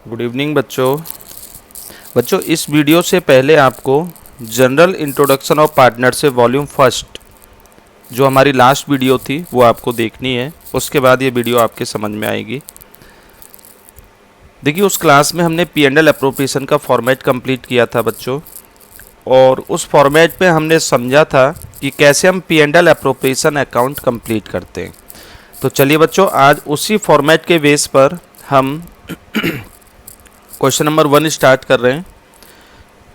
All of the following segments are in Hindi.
गुड इवनिंग बच्चों इस वीडियो से पहले आपको general introduction of partnership volume first जो हमारी लास्ट वीडियो थी वो आपको देखनी है। उसके बाद ये वीडियो आपके समझ में आएगी। देखिए, उस क्लास में हमने P&L एप्रोप्रिएशन का फॉर्मेट कंप्लीट किया था बच्चों, और उस फॉर्मेट पे हमने समझा था कि कैसे हम P&L एप्रोप्रिएशन अकाउंट कंप्लीट करते हैं। तो चलिए बच्चों, आज उसी फॉर्मेट के बेस पर हम क्वेश्चन नंबर 1 स्टार्ट कर रहे हैं।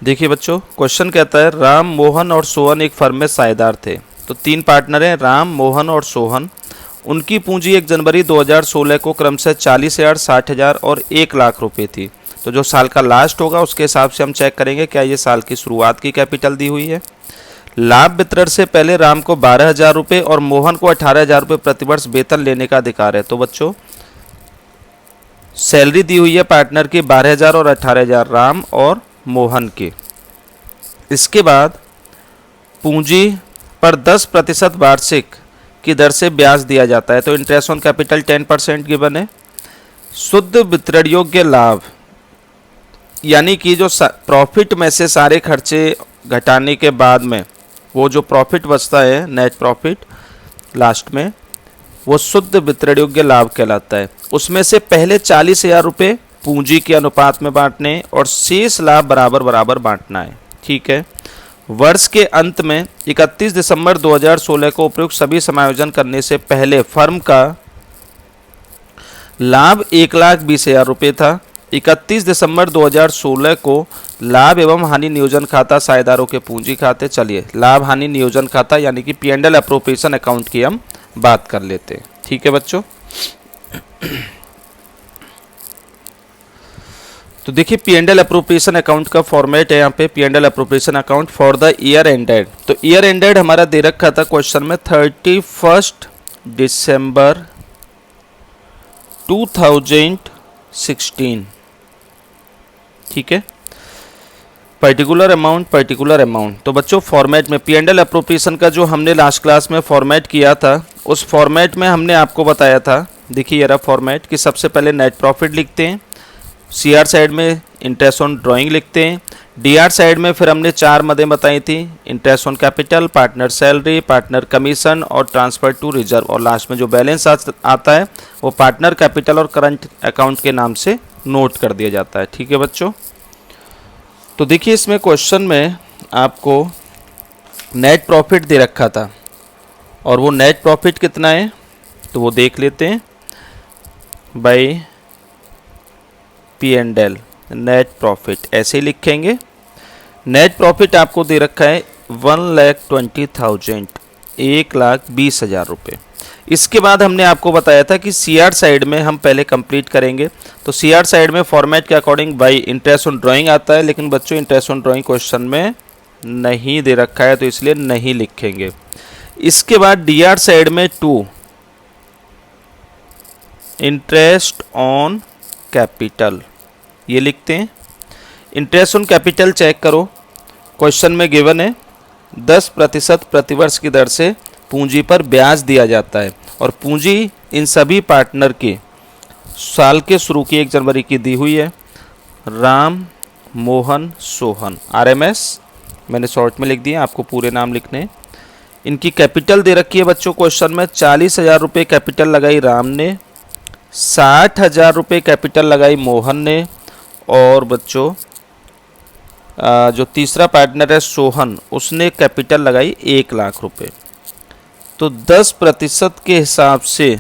देखिए बच्चों, क्वेश्चन कहता है राम, मोहन और सोहन एक फर्म में साझेदार थे। तो 3 पार्टनर हैं, राम, मोहन और सोहन। उनकी पूंजी 1 जनवरी 2016 को क्रमशः 40,000, 60,000 और 1 लाख रुपए थी। तो जो साल का लास्ट होगा उसके हिसाब से हम चेक करेंगे क्या ये साल की शुरुआत की कैपिटल दी हुई है। लाभ वितरण से पहले राम को 12,000 रुपये और मोहन को 18,000 रुपये प्रतिवर्ष वेतन लेने का अधिकार है। तो बच्चों, सैलरी दी हुई है पार्टनर की 12,000 और 18,000 राम और मोहन की। इसके बाद पूंजी पर 10% वार्षिक की दर से ब्याज दिया जाता है। तो इंटरेस्ट ऑन कैपिटल 10% गिवन है। शुद्ध वितरण योग्य लाभ यानी कि जो प्रॉफिट में से सारे खर्चे घटाने के बाद में वो जो प्रॉफिट बचता है, नेट प्रॉफिट लास्ट में, वो शुद्ध वितरण योग्य लाभ कहलाता है। उसमें से पहले 40,000 रुपये पूंजी के अनुपात में बांटने और शेष लाभ बराबर बराबर बांटना है। ठीक है। वर्ष के अंत में 31 दिसंबर 2016 को उपयुक्त सभी समायोजन करने से पहले फर्म का लाभ 1,20,000 रुपये था। 31 दिसंबर 2016 को लाभ एवं हानि नियोजन खाता साझेदारों के पूंजी खाते। चलिए, लाभ हानि नियोजन खाता यानी कि P&L एप्रोप्रिएशन अकाउंट की हम बात कर लेते हैं। ठीक है बच्चों। तो देखिए, P&L एप्रोप्रिएशन अकाउंट का फॉर्मेट है यहाँ पे, P&L appropriation account for the year ended. तो ईयर एंडेड हमारा दे रखा था क्वेश्चन में 31 दिसंबर 2016। ठीक है। Particular amount. तो बच्चों, फॉर्मेट में P&L एप्रोप्रिएशन का जो हमने लास्ट क्लास में फॉर्मेट किया था, उस फॉर्मेट में हमने आपको बताया था, देखिए ये रहा फॉर्मेट, कि सबसे पहले नेट प्रॉफिट लिखते हैं, CR साइड में इंटरेस्ट ऑन ड्राइंग लिखते हैं, DR साइड में फिर हमने 4 मदें बताई थी, interest on capital, partner salary, partner commission और ट्रांसफर टू रिजर्व, और लास्ट में जो बैलेंस आता है वो पार्टनर कैपिटल और करंट अकाउंट के नाम से नोट कर दिया जाता है। ठीक है बच्चों। तो देखिए, इसमें क्वेश्चन में आपको नेट प्रॉफिट दे रखा था, और वो नेट प्रॉफिट कितना है तो वो देख लेते हैं। बाय P&L नेट प्रॉफिट ऐसे ही लिखेंगे। नेट प्रॉफिट आपको दे रखा है 1,20,000, 1,20,000 रुपये। इसके बाद हमने आपको बताया था कि CR साइड में हम पहले कंप्लीट करेंगे। तो CR साइड में फॉर्मेट के according by interest on drawing आता है, लेकिन बच्चों इंटरेस्ट ऑन ड्राइंग क्वेश्चन में नहीं दे रखा है, तो इसलिए नहीं लिखेंगे। इसके बाद DR साइड में 2 इंटरेस्ट ऑन कैपिटल ये लिखते हैं। इंटरेस्ट ऑन कैपिटल चेक करो, क्वेश्चन में गिवन है 10% प्रतिवर्ष की दर से पूंजी पर ब्याज दिया जाता है, और पूंजी इन सभी पार्टनर की साल के शुरू की 1 जनवरी की दी हुई है। राम, मोहन, सोहन, RMS मैंने शॉर्ट में लिख दिया, आपको पूरे नाम लिखने हैं। इनकी कैपिटल दे रखी है बच्चों क्वेश्चन में, 40,000 रुपये कैपिटल लगाई राम ने, 60,000 रुपये कैपिटल लगाई मोहन ने, और बच्चों जो तीसरा पार्टनर है सोहन, उसने कैपिटल लगाई 1 लाख रुपये। तो 10% के हिसाब से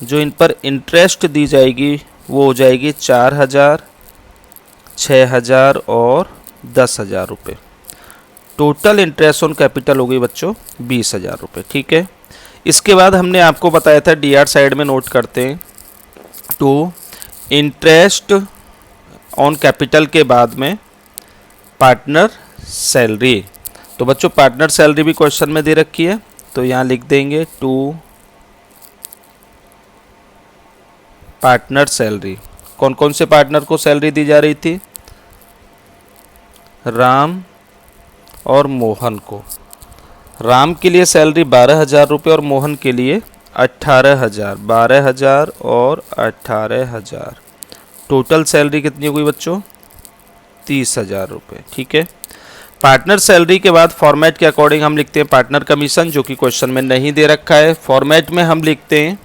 जो इन पर इंटरेस्ट दी जाएगी वो हो जाएगी 4,000, 6,000 और 10,000 रुपये। टोटल इंटरेस्ट ऑन कैपिटल हो गई बच्चों 20,000 रुपये। ठीक है। इसके बाद हमने आपको बताया था, DR साइड में नोट करते हैं, तो इंटरेस्ट ऑन कैपिटल के बाद में पार्टनर सैलरी। तो बच्चों, पार्टनर सैलरी भी क्वेश्चन में दे रखी है, तो यहाँ लिख देंगे 2 पार्टनर सैलरी। कौन कौन से पार्टनर को सैलरी दी जा रही थी? राम और मोहन को। राम के लिए सैलरी 12,000 रुपये और मोहन के लिए 18,000, 12,000 और 18,000। टोटल सैलरी कितनी हो गई बच्चों? 30,000 रुपये। ठीक है। पार्टनर सैलरी के बाद फॉर्मेट के अकॉर्डिंग हम लिखते हैं पार्टनर कमीशन, जो कि क्वेश्चन में नहीं दे रखा है। फॉर्मेट में हम लिखते हैं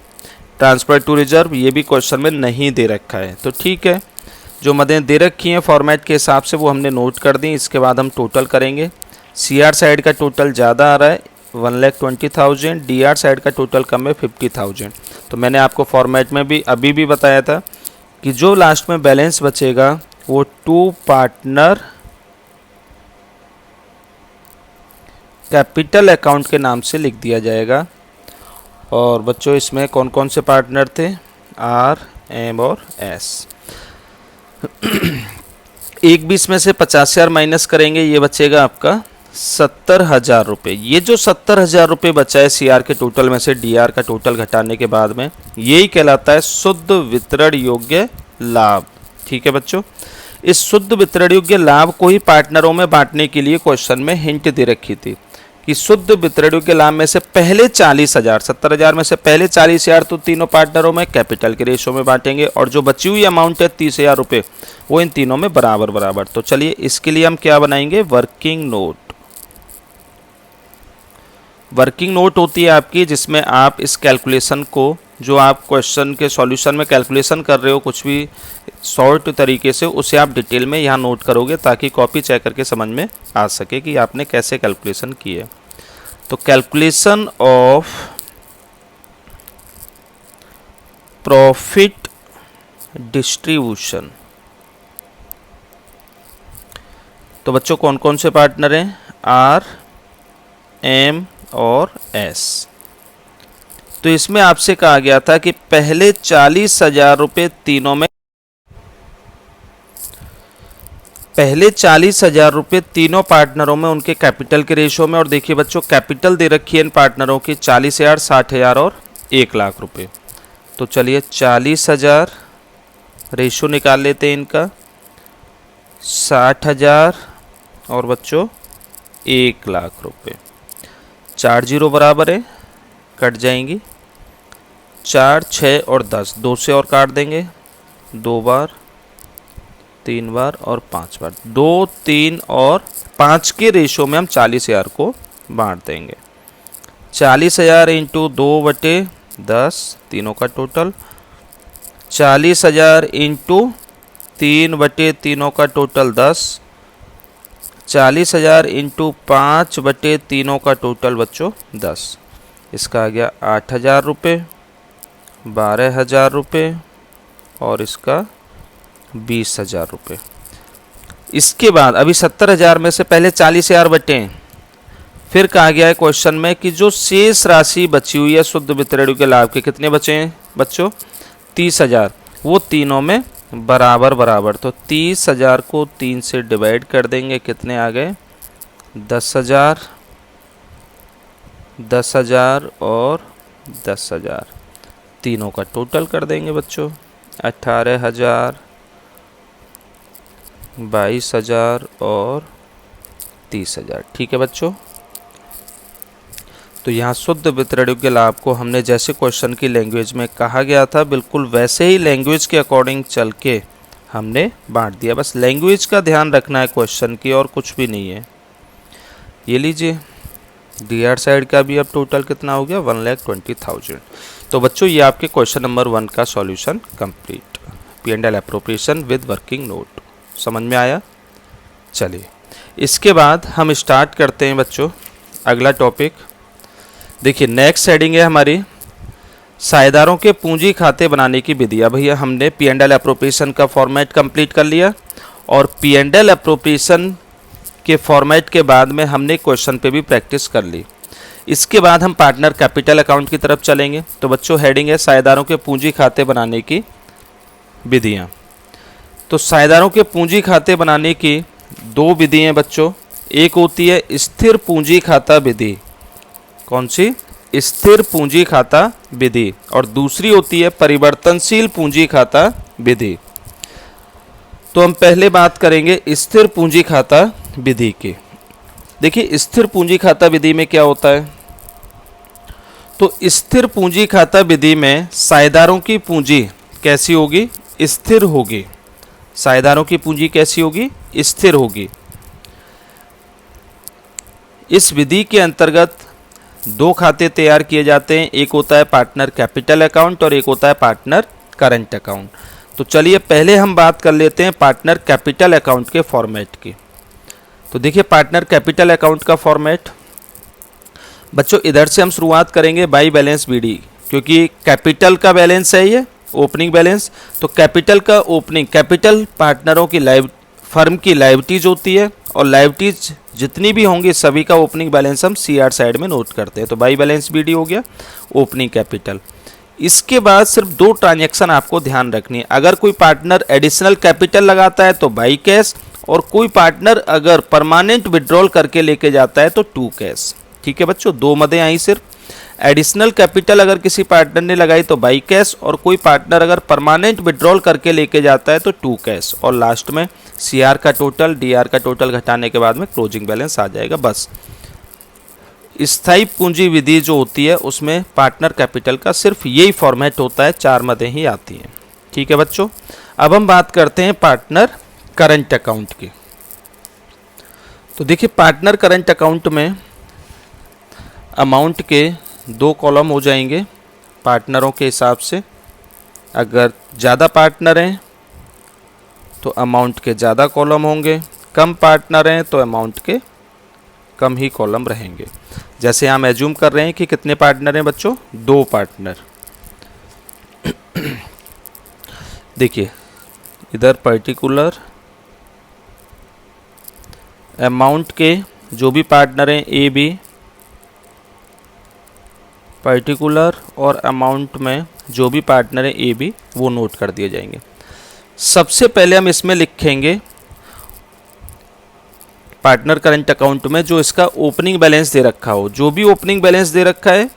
ट्रांसफर टू रिजर्व, ये भी क्वेश्चन में नहीं दे रखा है। तो ठीक है, जो मदें दे रखी हैं फॉर्मेट के हिसाब से वो हमने नोट कर दी। इसके बाद हम टोटल करेंगे। CR साइड का टोटल ज़्यादा आ रहा है 1,20,000, DR साइड का टोटल कम है 50,000। तो मैंने आपको फॉर्मेट में भी अभी भी बताया था कि जो लास्ट में बैलेंस बचेगा वो टू पार्टनर कैपिटल अकाउंट के नाम से लिख दिया जाएगा। और बच्चों इसमें कौन कौन से पार्टनर थे? R, M और S। 1,20 में से 50,000 माइनस करेंगे, ये बचेगा आपका 70,000 रुपये। ये जो 70,000 रुपये बचा है CR के टोटल में से DR का टोटल घटाने के बाद में, यही कहलाता है शुद्ध वितरण योग्य लाभ। ठीक है बच्चों, इस शुद्ध वितरण योग्य लाभ को ही पार्टनरों में बांटने के लिए क्वेश्चन में हिंट दे रखी थी कि शुद्ध वितरण योग्य लाभ में से पहले 40,000, 70,000 में से पहले 40,000 तो तीनों पार्टनरों में कैपिटल के रेशो में बांटेंगे, और जो बची हुई अमाउंट है 30,000 रुपये वो इन तीनों में बराबर बराबर। तो चलिए इसके लिए हम क्या बनाएंगे? Working note. वर्किंग नोट होती है आपकी, जिसमें आप इस कैलकुलेशन को, जो आप क्वेश्चन के सॉल्यूशन में कैलकुलेशन कर रहे हो कुछ भी शॉर्ट तरीके से, उसे आप डिटेल में यहाँ नोट करोगे ताकि कॉपी चेक करके समझ में आ सके कि आपने कैसे कैलकुलेशन की है। तो कैलकुलेशन ऑफ प्रॉफिट डिस्ट्रीब्यूशन। तो बच्चों कौन कौन से पार्टनर हैं? R, M और S। तो इसमें आपसे कहा गया था कि पहले 40,000 रुपये तीनों में, पहले 40,000 रुपये तीनों पार्टनरों में उनके कैपिटल के रेशो में। और देखिए बच्चों, कैपिटल दे रखी है इन पार्टनरों की 40,000, 60,000 और 1,00,000 रुपये। तो चलिए 40,000 रेशो निकाल लेते हैं इनका, 60,000 और बच्चों 1,00,000 रुपये। 4 जीरो बराबर है, कट जाएंगी। 4, 6 और 10, 2 से और काट देंगे, 2 बार, 3 बार और 5 बार। 2, 3 और 5 के रेशो में हम 40,000 को बांट देंगे। 40,000 इंटू 2/10 तीनों का टोटल, 40,000 इंटू 3/तीनों का टोटल 10, 40,000 इंटू 5/तीनों का टोटल बच्चों 10। इसका आ गया 8,000 रुपये, 12,000 रुपये और इसका 20,000 रुपये। इसके बाद अभी 70,000 में से पहले 40,000 बटे, फिर कहा गया है क्वेश्चन में कि जो शेष राशि बची हुई है शुद्ध वितरण के लाभ के, कितने बचे हैं बच्चों? 30,000। वो तीनों में बराबर बराबर। तो 30,000 को 3 से डिवाइड कर देंगे, कितने आ गए? 10,000, 10,000 और 10,000। तीनों का टोटल कर देंगे बच्चों, 18,000, 22,000 और 30,000। ठीक है बच्चों, तो यहाँ शुद्ध वितरण योग्य लाभ को हमने जैसे क्वेश्चन की लैंग्वेज में कहा गया था, बिल्कुल वैसे ही लैंग्वेज के अकॉर्डिंग चल के हमने बांट दिया। बस लैंग्वेज का ध्यान रखना है क्वेश्चन की, और कुछ भी नहीं है। ये लीजिए, DR साइड का भी अब टोटल कितना हो गया? 1,20,000। तो बच्चों ये आपके क्वेश्चन नंबर 1 का solution complete. P&L appropriation with working note. समझ में आया? चलिए इसके बाद हम स्टार्ट करते हैं बच्चों अगला टॉपिक। देखिए नेक्स्ट हेडिंग है हमारी साझेदारों के पूंजी खाते बनाने की विधियाँ। भैया हमने P&L एप्रोप्रिएशन का फॉर्मेट कंप्लीट कर लिया, और P&L एप्रोप्रिएशन के फॉर्मेट के बाद में हमने क्वेश्चन पे भी प्रैक्टिस कर ली। इसके बाद हम पार्टनर कैपिटल अकाउंट की तरफ चलेंगे। तो बच्चों हेडिंग है साझेदारों के पूंजी खाते बनाने की विधियाँ। तो साझेदारों के पूंजी खाते बनाने की 2 विधि हैं बच्चों। एक होती है स्थिर पूंजी खाता विधि। कौन सी? स्थिर पूंजी खाता विधि। और दूसरी होती है परिवर्तनशील पूंजी खाता विधि। तो हम पहले बात करेंगे स्थिर पूंजी खाता विधि की। देखिए स्थिर पूंजी खाता विधि में क्या होता है, तो स्थिर पूंजी खाता विधि में साझेदारों की पूंजी कैसी होगी? स्थिर होगी। साझेदारों की पूंजी कैसी होगी? स्थिर होगी। इस विधि के अंतर्गत दो खाते तैयार किए जाते हैं, एक होता है पार्टनर कैपिटल अकाउंट और एक होता है पार्टनर करंट अकाउंट। तो चलिए पहले हम बात कर लेते हैं पार्टनर कैपिटल अकाउंट के फॉर्मेट की। तो देखिए पार्टनर कैपिटल अकाउंट का फॉर्मेट बच्चों, इधर से हम शुरुआत करेंगे बाई बैलेंस बीडी, क्योंकि कैपिटल का बैलेंस है ये ओपनिंग बैलेंस। तो कैपिटल का ओपनिंग, कैपिटल पार्टनरों की फर्म की लायबिलिटीज होती है और लायबिलिटीज जितनी भी होंगी सभी का ओपनिंग बैलेंस हम सीआर साइड में नोट करते हैं। तो बाई बैलेंस बीडी हो गया ओपनिंग कैपिटल। इसके बाद सिर्फ दो ट्रांजैक्शन आपको ध्यान रखनी है। अगर कोई पार्टनर एडिशनल कैपिटल लगाता है तो बाई कैश, और कोई पार्टनर अगर परमानेंट विड्रॉल करके लेके जाता है तो टू कैश। ठीक है बच्चों, दो मदें आई सिर्फ। एडिशनल कैपिटल अगर किसी पार्टनर ने लगाई तो बाई कैश, और कोई पार्टनर अगर परमानेंट विड्रॉल करके लेके जाता है तो टू कैश, और लास्ट में सीआर का टोटल डीआर का टोटल घटाने के बाद में क्लोजिंग बैलेंस आ जाएगा। बस स्थायी पूंजी विधि जो होती है उसमें पार्टनर कैपिटल का सिर्फ यही फॉर्मेट होता है, चार मदें ही आती हैं। ठीक है बच्चों, अब हम बात करते हैं पार्टनर करंट अकाउंट की। तो देखिए पार्टनर करंट अकाउंट में अमाउंट के दो कॉलम हो जाएंगे पार्टनरों के हिसाब से। अगर ज़्यादा पार्टनर हैं तो अमाउंट के ज़्यादा कॉलम होंगे, कम पार्टनर हैं तो अमाउंट के कम ही कॉलम रहेंगे। जैसे हम एज्यूम कर रहे हैं कि कितने पार्टनर हैं बच्चों? दो पार्टनर। देखिए इधर पर्टिकुलर अमाउंट के जो भी पार्टनर हैं ए बी, पर्टिकुलर और अमाउंट में जो भी पार्टनर है ए बी वो नोट कर दिए जाएंगे। सबसे पहले हम इसमें लिखेंगे पार्टनर करंट अकाउंट में जो इसका ओपनिंग बैलेंस दे रखा हो। जो भी ओपनिंग बैलेंस दे रखा है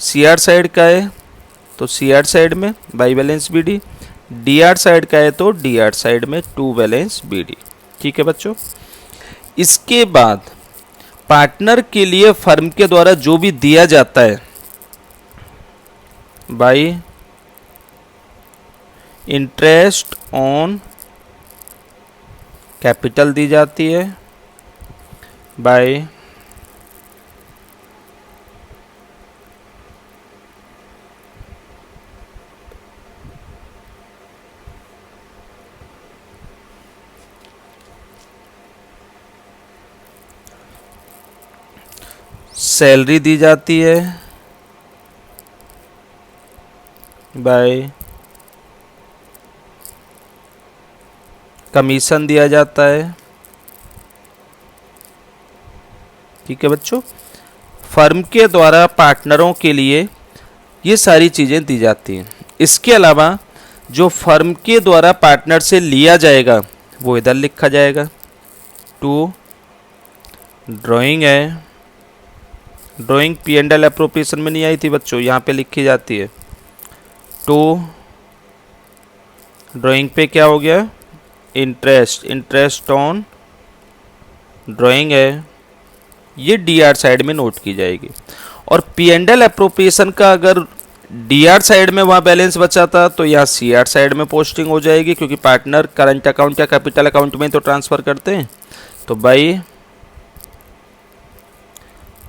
सीआर साइड का है तो सीआर साइड में by balance BD, DR side का है तो डीआर साइड में टू बैलेंस बीडी। ठीक है बच्चों, इसके बाद पार्टनर के लिए फर्म के द्वारा जो भी दिया जाता है बाई इंटरेस्ट ऑन कैपिटल दी जाती है, बाय सैलरी दी जाती है, बाय कमीशन दिया जाता है। ठीक है बच्चों, फर्म के द्वारा पार्टनरों के लिए ये सारी चीज़ें दी जाती हैं। इसके अलावा जो फर्म के द्वारा पार्टनर से लिया जाएगा वो इधर लिखा जाएगा। टू ड्राइंग है, ड्राइंग P&L एप्रोप्रिएशन में नहीं आई थी बच्चों, यहाँ पे लिखी जाती है। टू ड्राइंग पे क्या हो गया? इंटरेस्ट, इंटरेस्ट ऑन ड्राइंग है, ये डीआर साइड में नोट की जाएगी। और P&L एप्रोप्रिएशन का अगर डीआर साइड में वहाँ बैलेंस बचा था तो यहाँ सीआर साइड में पोस्टिंग हो जाएगी, क्योंकि पार्टनर करंट अकाउंट या कैपिटल अकाउंट में तो ट्रांसफ़र करते हैं। तो बाई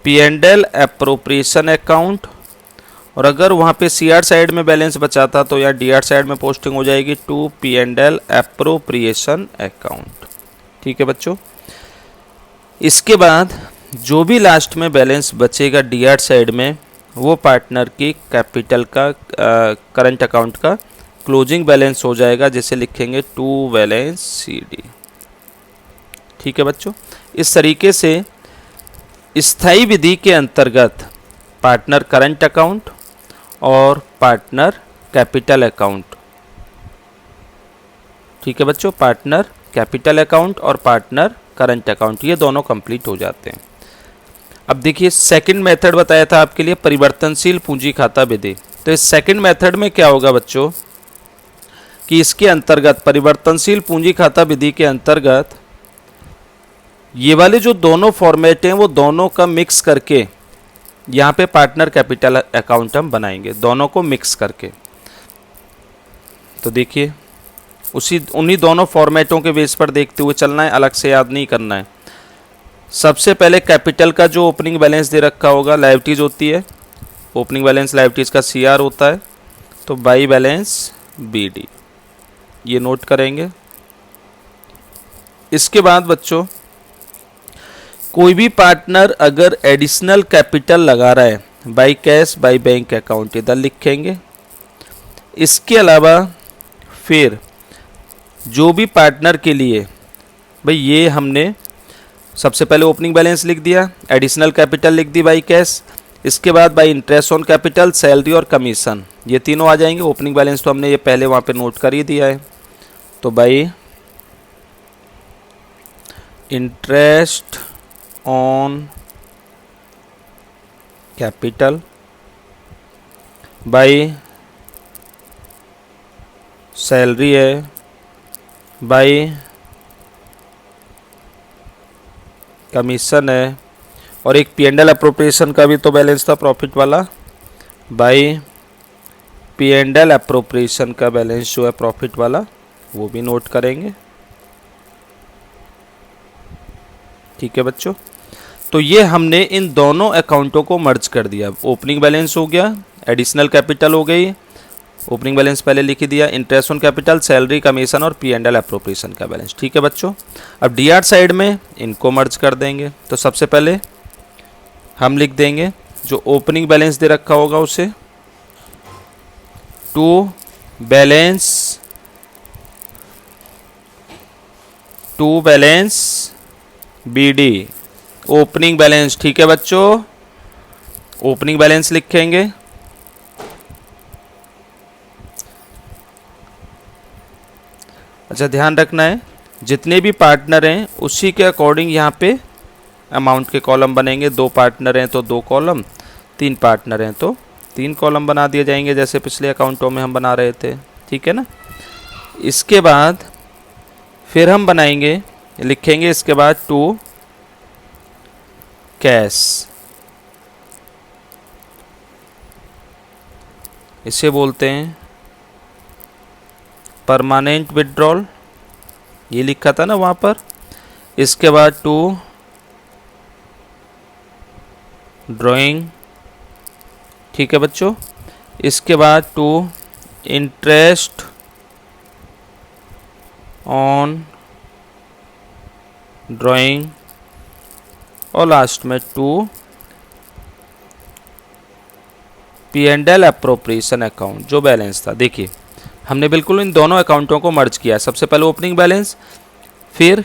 P&L एप्रोप्रिएशन अकाउंट, और अगर वहाँ पे सीआर साइड में बैलेंस बचा था तो यहाँ डीआर साइड में पोस्टिंग हो जाएगी टू P&L एप्रोप्रिएशन अकाउंट। ठीक है बच्चों, इसके बाद जो भी लास्ट में बैलेंस बचेगा डीआर साइड में वो पार्टनर की कैपिटल का करंट अकाउंट का क्लोजिंग बैलेंस हो जाएगा, जिसे लिखेंगे टू बैलेंस CD। ठीक है बच्चों, इस तरीके से स्थायी विधि के अंतर्गत पार्टनर करंट अकाउंट और पार्टनर कैपिटल अकाउंट, ठीक है बच्चों, पार्टनर कैपिटल अकाउंट और पार्टनर करंट अकाउंट ये दोनों कंप्लीट हो जाते हैं। अब देखिए सेकंड मेथड बताया था आपके लिए परिवर्तनशील पूंजी खाता विधि। तो इस सेकंड मेथड में क्या होगा बच्चों कि इसके अंतर्गत परिवर्तनशील पूंजी खाता विधि के अंतर्गत ये वाले जो दोनों फॉर्मेट हैं वो दोनों का मिक्स करके यहाँ पे पार्टनर कैपिटल अकाउंट हम बनाएंगे दोनों को मिक्स करके। तो देखिए उन्हीं दोनों फॉर्मेटों के बेस पर देखते हुए चलना है, अलग से याद नहीं करना है। सबसे पहले कैपिटल का जो ओपनिंग बैलेंस दे रखा होगा, लायबिलिटीज होती है, ओपनिंग बैलेंस लायबिलिटीज का CR होता है, तो बाई बैलेंस BD, ये नोट करेंगे। इसके बाद बच्चों कोई भी पार्टनर अगर एडिशनल कैपिटल लगा रहा है, by cash by bank account इधर लिखेंगे। इसके अलावा फिर जो भी पार्टनर के लिए, भाई ये हमने सबसे पहले ओपनिंग बैलेंस लिख दिया, एडिशनल कैपिटल लिख दी बाई कैश, इसके बाद by interest on capital, salary और कमीशन, ये तीनों आ जाएंगे। ओपनिंग बैलेंस तो हमने ये पहले वहाँ पे नोट कर ही दिया है, तो by interest on capital by salary है, बाई कमीशन है, और एक P&L अप्रोप्रिएशन का भी तो बैलेंस था प्रॉफिट वाला, बाई P&L अप्रोप्रिएशन का बैलेंस जो है प्रॉफिट वाला वो भी नोट करेंगे। ठीक है बच्चों, तो ये हमने इन दोनों अकाउंटों को मर्ज कर दिया। ओपनिंग बैलेंस हो गया, एडिशनल कैपिटल हो गई, ओपनिंग बैलेंस पहले लिख दिया, interest on capital, salary, commission और P&L अप्रोप्रिएशन का बैलेंस। ठीक है बच्चों, अब DR साइड में इनको मर्ज कर देंगे। तो सबसे पहले हम लिख देंगे जो ओपनिंग बैलेंस दे रखा होगा उसे to balance BD, opening balance. ठीक है बच्चों, ओपनिंग बैलेंस लिखेंगे। अच्छा ध्यान रखना है, जितने भी पार्टनर हैं उसी के अकॉर्डिंग यहाँ पे अमाउंट के कॉलम बनेंगे। 2 पार्टनर हैं तो 2 कॉलम, 3 पार्टनर हैं तो 3 कॉलम बना दिए जाएंगे, जैसे पिछले अकाउंटों में हम बना रहे थे। ठीक है ना। इसके बाद फिर हम बनाएंगे, लिखेंगे इसके बाद टू कैश, इसे बोलते हैं परमानेंट विड्रॉल, ये लिखा था ना वहाँ पर। इसके बाद टू ड्राइंग, ठीक है बच्चों। इसके बाद टू इंटरेस्ट ऑन ड्राइंग, और लास्ट में टू P&L अप्रोप्रिएशन अकाउंट जो बैलेंस था। देखिए हमने बिल्कुल इन दोनों अकाउंटों को मर्ज किया। सबसे पहले ओपनिंग बैलेंस, फिर